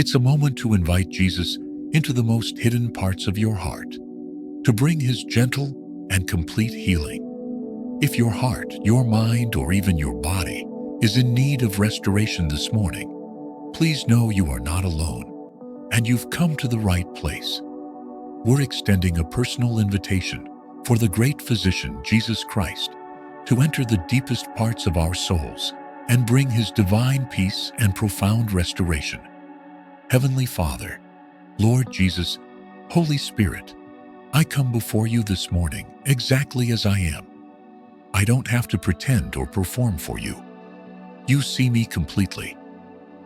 It's a moment to invite Jesus into the most hidden parts of your heart, to bring his gentle and complete healing. If your heart, your mind, or even your body is in need of restoration this morning, please know you are not alone, and you've come to the right place. We're extending a personal invitation for the great physician, Jesus Christ, to enter the deepest parts of our souls and bring his divine peace and profound restoration. Heavenly Father, Lord Jesus, Holy Spirit, I come before you this morning exactly as I am. I don't have to pretend or perform for you. You see me completely,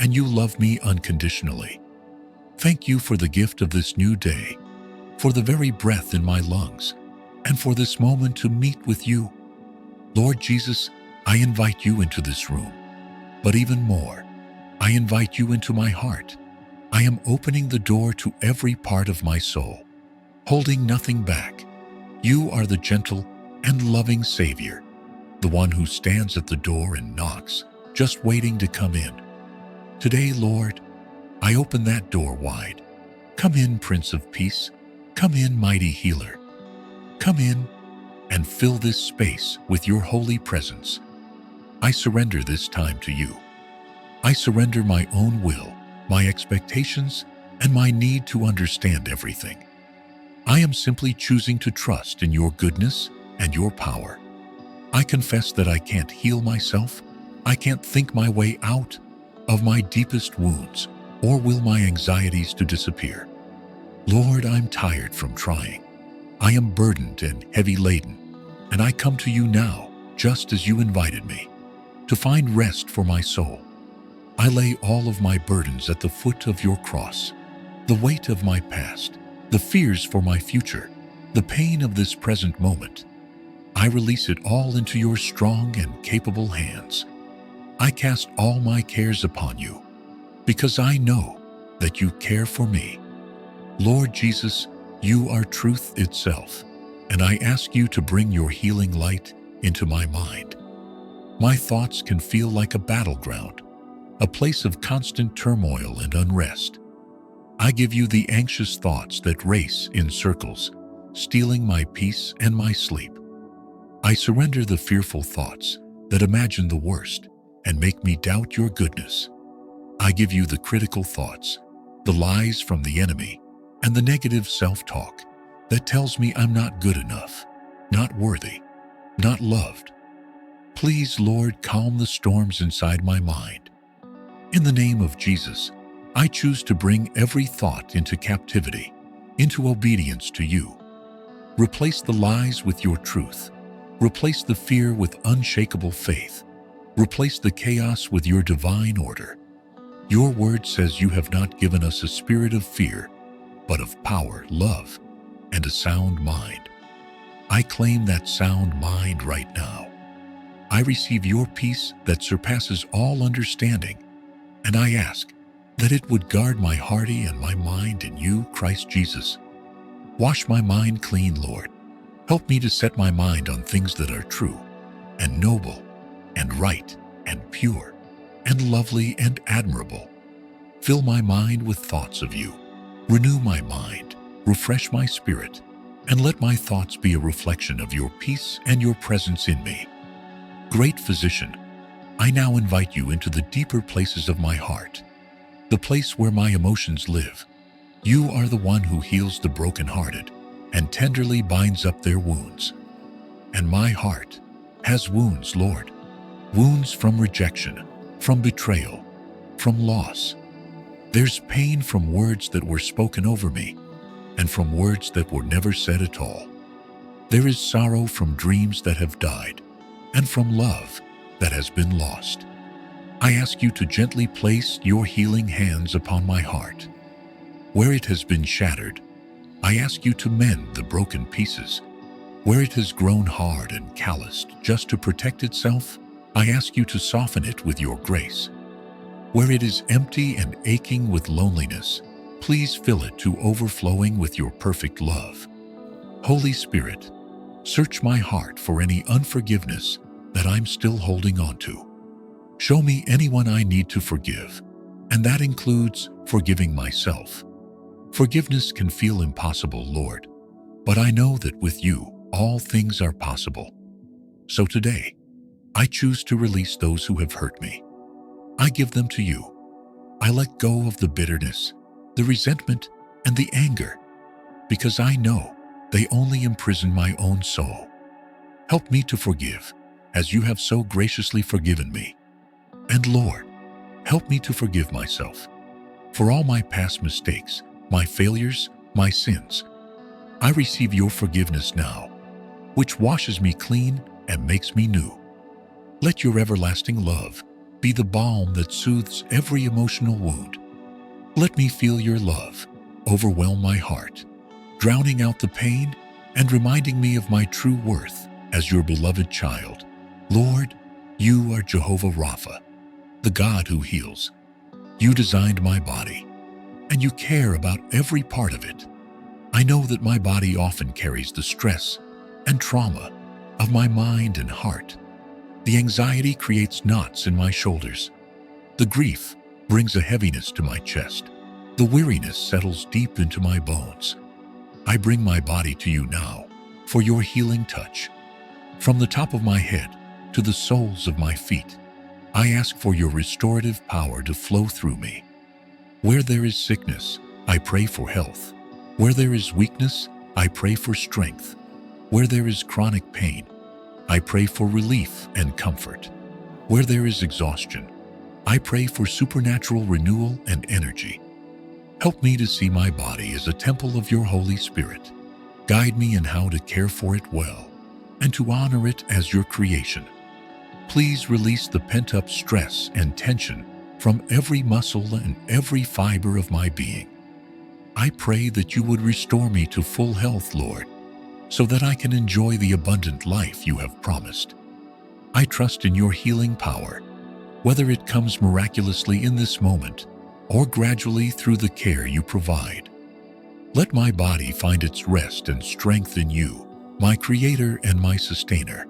and you love me unconditionally. Thank you for the gift of this new day, for the very breath in my lungs, and for this moment to meet with you. Lord Jesus, I invite you into this room, but even more, I invite you into my heart. I am opening the door to every part of my soul, holding nothing back. You are the gentle and loving Savior, the one who stands at the door and knocks, just waiting to come in. Today, Lord, I open that door wide. Come in, Prince of Peace. Come in, mighty healer. Come in and fill this space with your holy presence. I surrender this time to you. I surrender my own will, my expectations, and my need to understand everything. I am simply choosing to trust in your goodness and your power. I confess that I can't heal myself. I can't think my way out of my deepest wounds or will my anxieties to disappear. Lord, I'm tired from trying. I am burdened and heavy laden, and I come to you now, just as you invited me, to find rest for my soul. I lay all of my burdens at the foot of your cross, the weight of my past, the fears for my future, the pain of this present moment. I release it all into your strong and capable hands. I cast all my cares upon you, because I know that you care for me. Lord Jesus, you are truth itself, and I ask you to bring your healing light into my mind. My thoughts can feel like a battleground, a place of constant turmoil and unrest. I give you the anxious thoughts that race in circles, stealing my peace and my sleep. I surrender the fearful thoughts that imagine the worst and make me doubt your goodness. I give you the critical thoughts, the lies from the enemy, and the negative self-talk that tells me I'm not good enough, not worthy, not loved. Please, Lord, calm the storms inside my mind. In the name of Jesus, I choose to bring every thought into captivity, into obedience to you. Replace the lies with your truth. Replace the fear with unshakable faith. Replace the chaos with your divine order. Your word says you have not given us a spirit of fear, but of power, love, and a sound mind. I claim that sound mind right now. I receive your peace that surpasses all understanding, and I ask that it would guard my heart and my mind in you, Christ Jesus. Wash my mind clean, Lord. Help me to set my mind on things that are true and noble and right and pure and lovely and admirable. Fill my mind with thoughts of you. Renew my mind, refresh my spirit, and let my thoughts be a reflection of your peace and your presence in me. Great Physician, I now invite you into the deeper places of my heart, the place where my emotions live. You are the one who heals the brokenhearted and tenderly binds up their wounds. And my heart has wounds, Lord, wounds from rejection, from betrayal, from loss. There's pain from words that were spoken over me and from words that were never said at all. There is sorrow from dreams that have died and from love that has been lost. I ask you to gently place your healing hands upon my heart. Where it has been shattered, I ask you to mend the broken pieces. Where it has grown hard and calloused just to protect itself, I ask you to soften it with your grace. Where it is empty and aching with loneliness, please fill it to overflowing with your perfect love. Holy Spirit, search my heart for any unforgiveness that I'm still holding on to. Show me anyone I need to forgive, and that includes forgiving myself. Forgiveness can feel impossible, Lord, but I know that with you, all things are possible. So today, I choose to release those who have hurt me. I give them to you. I let go of the bitterness, the resentment, and the anger, because I know they only imprison my own soul. Help me to forgive, as you have so graciously forgiven me. And Lord, help me to forgive myself for all my past mistakes, my failures, my sins. I receive your forgiveness now, which washes me clean and makes me new. Let your everlasting love be the balm that soothes every emotional wound. Let me feel your love overwhelm my heart, drowning out the pain and reminding me of my true worth as your beloved child. Lord, you are Jehovah Rapha, the God who heals. You designed my body, and you care about every part of it. I know that my body often carries the stress and trauma of my mind and heart. The anxiety creates knots in my shoulders. The grief brings a heaviness to my chest. The weariness settles deep into my bones. I bring my body to you now for your healing touch. From the top of my head to the soles of my feet, I ask for your restorative power to flow through me. Where there is sickness, I pray for health. Where there is weakness, I pray for strength. Where there is chronic pain, I pray for relief and comfort. Where there is exhaustion, I pray for supernatural renewal and energy. Help me to see my body as a temple of your Holy Spirit. Guide me in how to care for it well and to honor it as your creation. Please release the pent-up stress and tension from every muscle and every fiber of my being. I pray that you would restore me to full health, Lord, so that I can enjoy the abundant life you have promised. I trust in your healing power, whether it comes miraculously in this moment or gradually through the care you provide. Let my body find its rest and strength in you, my Creator and my Sustainer.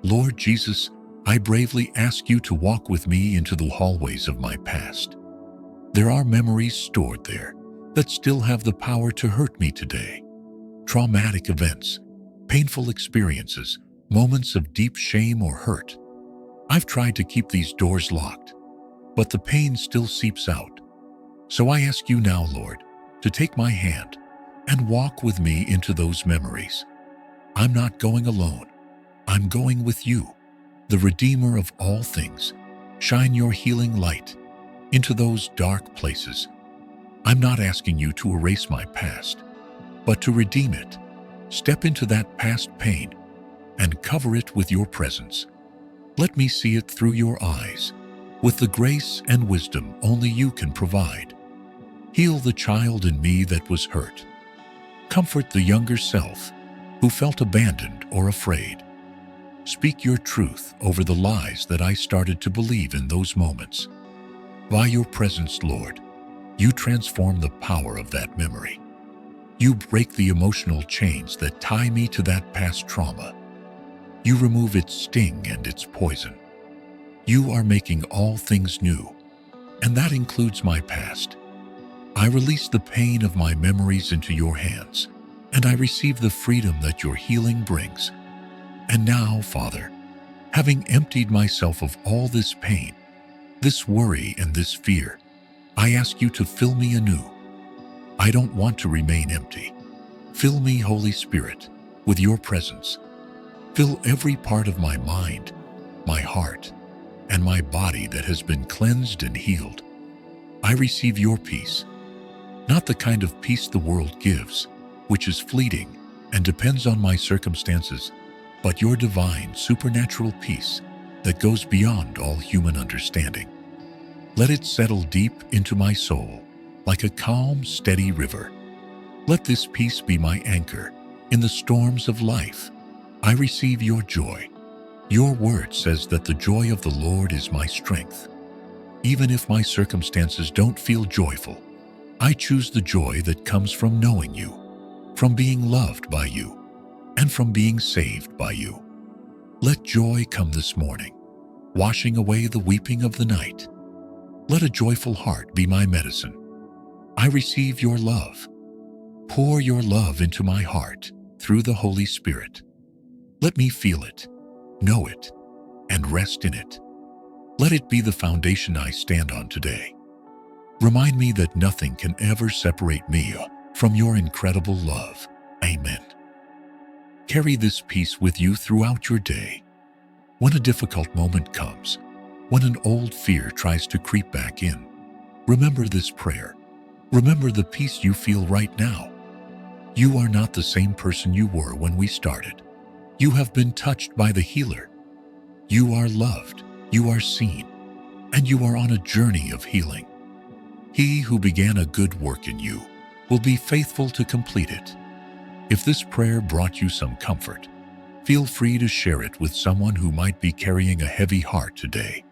Lord Jesus, I bravely ask you to walk with me into the hallways of my past. There are memories stored there that still have the power to hurt me today. Traumatic events, painful experiences, moments of deep shame or hurt. I've tried to keep these doors locked, but the pain still seeps out. So I ask you now, Lord, to take my hand and walk with me into those memories. I'm not going alone. I'm going with you, the Redeemer of all things. Shine your healing light into those dark places. I'm not asking you to erase my past, but to redeem it. Step into that past pain and cover it with your presence. Let me see it through your eyes, with the grace and wisdom only you can provide. Heal the child in me that was hurt. Comfort the younger self who felt abandoned or afraid. Speak your truth over the lies that I started to believe in those moments. By your presence, Lord, you transform the power of that memory. You break the emotional chains that tie me to that past trauma. You remove its sting and its poison. You are making all things new, and that includes my past. I release the pain of my memories into your hands, and I receive the freedom that your healing brings. And now, Father, having emptied myself of all this pain, this worry and this fear, I ask you to fill me anew. I don't want to remain empty. Fill me, Holy Spirit, with your presence. Fill every part of my mind, my heart, and my body that has been cleansed and healed. I receive your peace, not the kind of peace the world gives, which is fleeting and depends on my circumstances, but your divine, supernatural peace that goes beyond all human understanding. Let it settle deep into my soul, like a calm, steady river. Let this peace be my anchor in the storms of life. I receive your joy. Your word says that the joy of the Lord is my strength. Even if my circumstances don't feel joyful, I choose the joy that comes from knowing you, from being loved by you, and from being saved by you. Let joy come this morning, washing away the weeping of the night. Let a joyful heart be my medicine. I receive your love. Pour your love into my heart through the Holy Spirit. Let me feel it, know it, and rest in it. Let it be the foundation I stand on today. Remind me that nothing can ever separate me from your incredible love. Amen. Carry this peace with you throughout your day. When a difficult moment comes, when an old fear tries to creep back in, remember this prayer. Remember the peace you feel right now. You are not the same person you were when we started. You have been touched by the healer. You are loved, you are seen, and you are on a journey of healing. He who began a good work in you will be faithful to complete it. If this prayer brought you some comfort, feel free to share it with someone who might be carrying a heavy heart today.